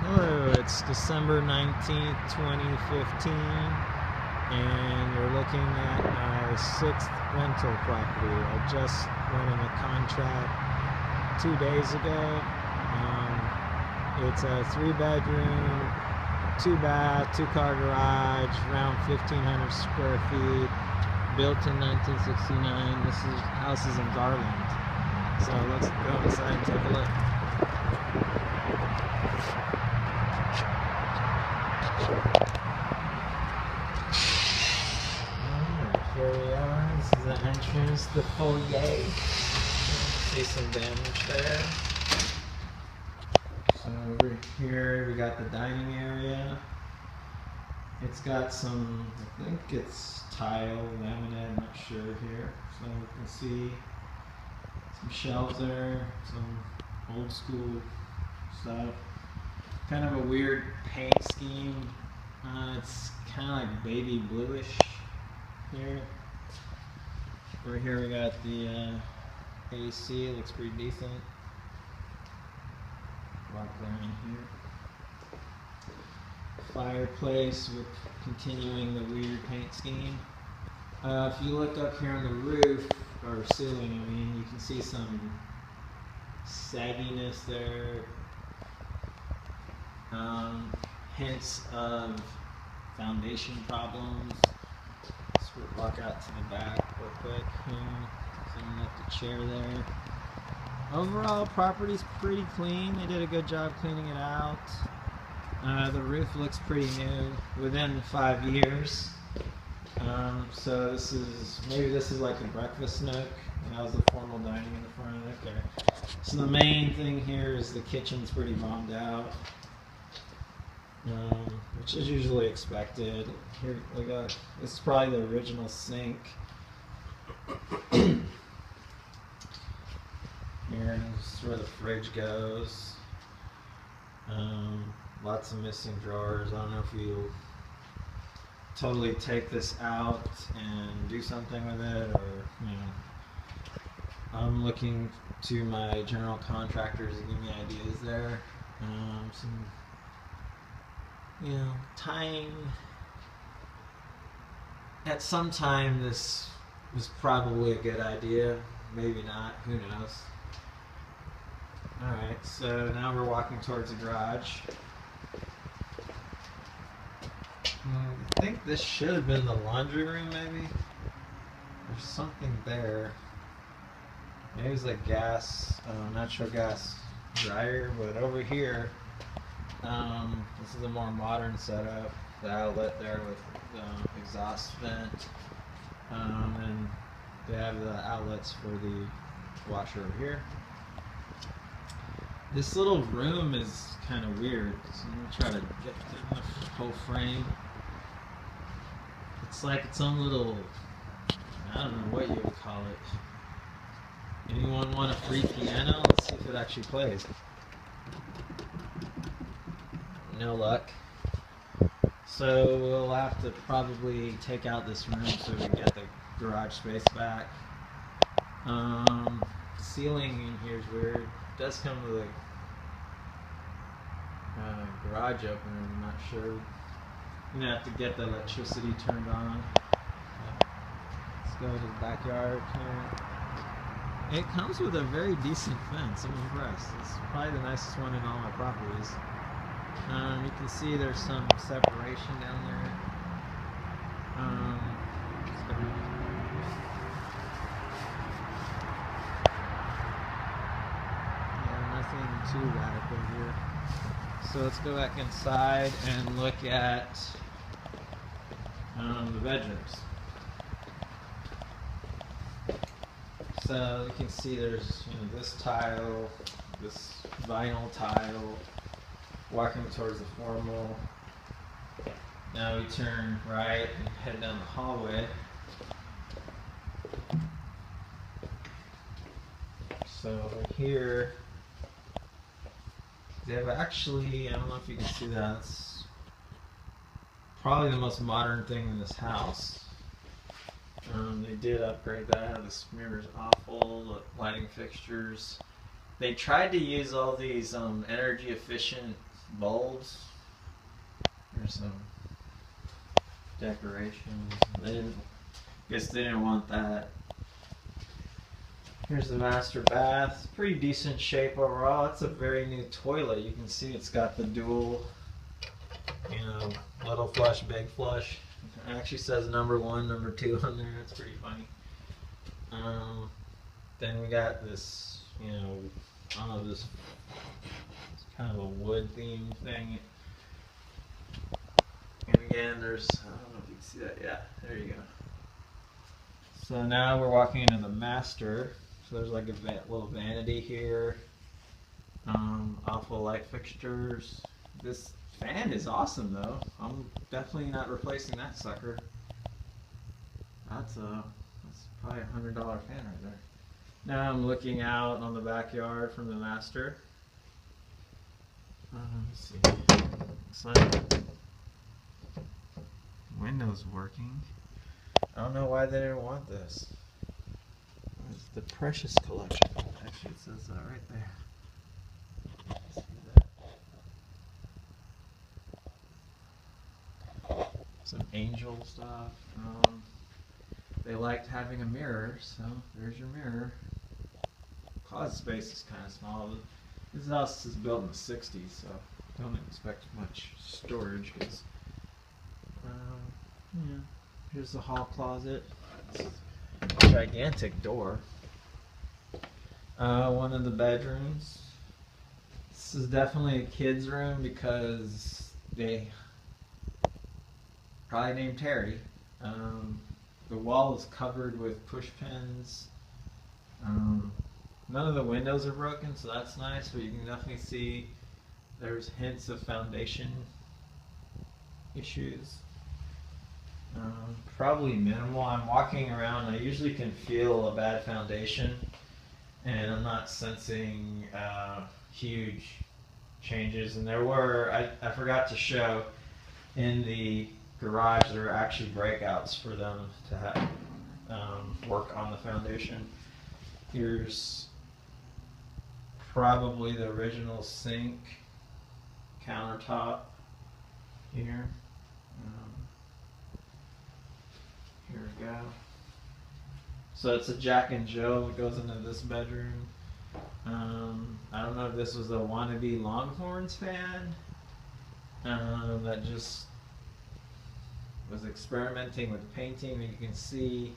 Hello, it's December 19th, 2015, and you're looking at my 6th rental property. I just went in a contract 2 days ago. It's a 3-bedroom, 2-bath, 2-car garage, around 1,500 square feet, built in 1969. This house is in Garland. So let's go inside and take a look. Here we are. This is the entrance, the foyer. See some damage there. So over here we got the dining area. It's got some, I think it's tile, laminate, I'm not sure here. So you can see some shelves there, some old school stuff. Kind of a weird paint scheme. It's kind of like baby bluish here. Over here we got the AC, it looks pretty decent. Walk around here. Fireplace with continuing the weird paint scheme. If you look up here on the roof, or ceiling, I mean, you can see some sagginess there. Hints of foundation problems. Let's walk out to the back real quick here. Someone left a chair there. Overall, property's pretty clean. They did a good job cleaning it out. The roof looks pretty new, within 5 years. So maybe this is like a breakfast nook. And that was the formal dining in the front. Okay. So the main thing here is the kitchen's pretty bombed out. Which is usually expected. Here we got, this is probably the original sink. Here is where the fridge goes. Lots of missing drawers. I don't know if you totally take this out and do something with it, or I'm looking to my general contractors to give me ideas there. Some time. At some time, this was probably a good idea. Maybe not. Who knows? Alright, so now we're walking towards the garage. I think this should have been the laundry room, maybe? There's something there. Maybe it was a natural gas dryer, but over here, this is a more modern setup. The outlet there with exhaust vent, and they have the outlets for the washer over here. This little room is kind of weird, so I'm going to try to get through the whole frame. It's like its own little, I don't know what you would call it. Anyone want a free piano? Let's see if it actually plays. No luck. So we'll have to probably take out this room so we can get the garage space back. Ceiling in here is weird. It does come with a garage opener. I'm not sure. I'm gonna have to get the electricity turned on. Let's go to the backyard here. It comes with a very decent fence. I'm impressed. It's probably the nicest one in all my properties. You can see there's some separation down there. Yeah, nothing too radical here. So let's go back inside and look at the bedrooms. So you can see there's this tile, this vinyl tile. Walking towards the formal. Now we turn right and head down the hallway. So over here, they have actually, I don't know if you can see that, it's probably the most modern thing in this house. They did upgrade that. This mirror's awful, the lighting fixtures. They tried to use all these energy efficient bulbs. There's some decorations. Guess they didn't want that. Here's the master bath. Pretty decent shape overall. It's a very new toilet. You can see it's got the dual, little flush, big flush. It actually says number 1, number 2 on there. That's pretty funny. Then we got this, I don't know, this kind of a wood themed thing. And again, there's, I don't know if you can see that. Yeah, there you go. So now we're walking into the master. So there's like a little vanity here. Awful light fixtures. This fan is awesome though. I'm definitely not replacing that sucker. That's probably a $100 fan right there. Now I'm looking out on the backyard from the master. Let's see. Looks like window's working. I don't know why they didn't want this. It's the Precious Collection. Actually, it says that right there. See that? Some angel stuff. They liked having a mirror, so there's your mirror. Closet space is kind of small. This house is built in the 60s, so don't expect much storage. Here's the hall closet. It's a gigantic door. One of the bedrooms. This is definitely a kid's room because they probably named Terry. The wall is covered with push pins. None of the windows are broken, so that's nice, but you can definitely see there's hints of foundation issues. Probably minimal. I'm walking around, I usually can feel a bad foundation, and I'm not sensing huge changes. And there were, I forgot to show, in the garage there are actually breakouts for them to have work on the foundation. Here's probably the original sink countertop here. Here we go. So it's a Jack and Jill that goes into this bedroom. I don't know if this was a wannabe Longhorns fan that just was experimenting with painting. You can see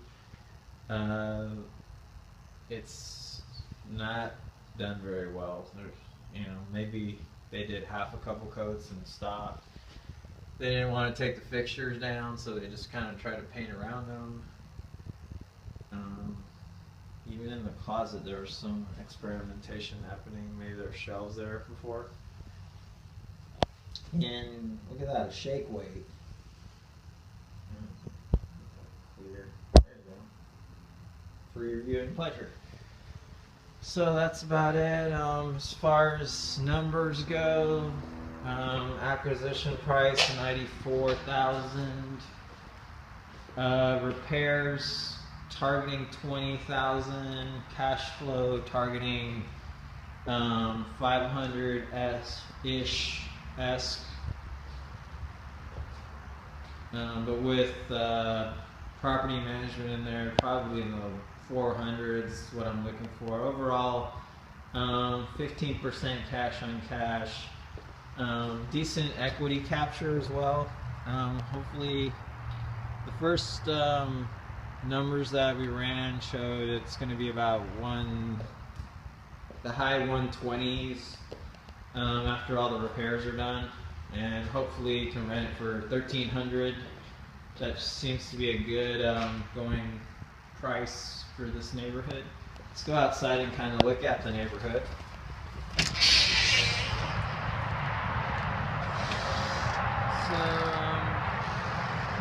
it's not done very well. There's, maybe they did half a couple coats and stopped. They didn't want to take the fixtures down, so they just kind of tried to paint around them. Even in the closet, there was some experimentation happening. Maybe there were shelves there before. And look at that, a shake weight. There you go. For your viewing pleasure. So that's about it. As far as numbers go, acquisition price $94,000. Repairs targeting $20,000. Cash flow targeting 500-ish. But with property management in there, probably in the 400s is what I'm looking for. Overall, 15% cash on cash. Decent equity capture as well. Hopefully, the first numbers that we ran showed it's going to be about the high 120s after all the repairs are done, and hopefully you can rent it for $1,300. That seems to be a good going price for this neighborhood. Let's go outside and kind of look at the neighborhood. So,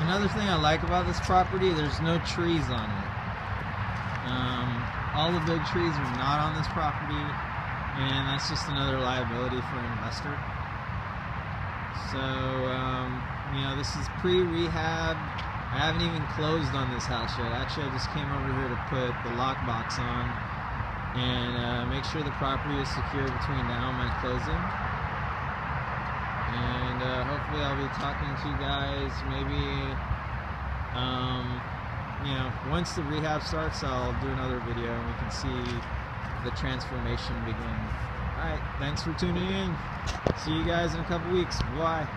another thing I like about this property, there's no trees on it. All the big trees are not on this property, and that's just another liability for an investor. So, this is pre-rehab. I haven't even closed on this house yet. Actually, I just came over here to put the lockbox on and make sure the property is secure between now and my closing. And hopefully I'll be talking to you guys maybe, once the rehab starts, I'll do another video and we can see the transformation begin. Alright, thanks for tuning in. See you guys in a couple weeks. Bye.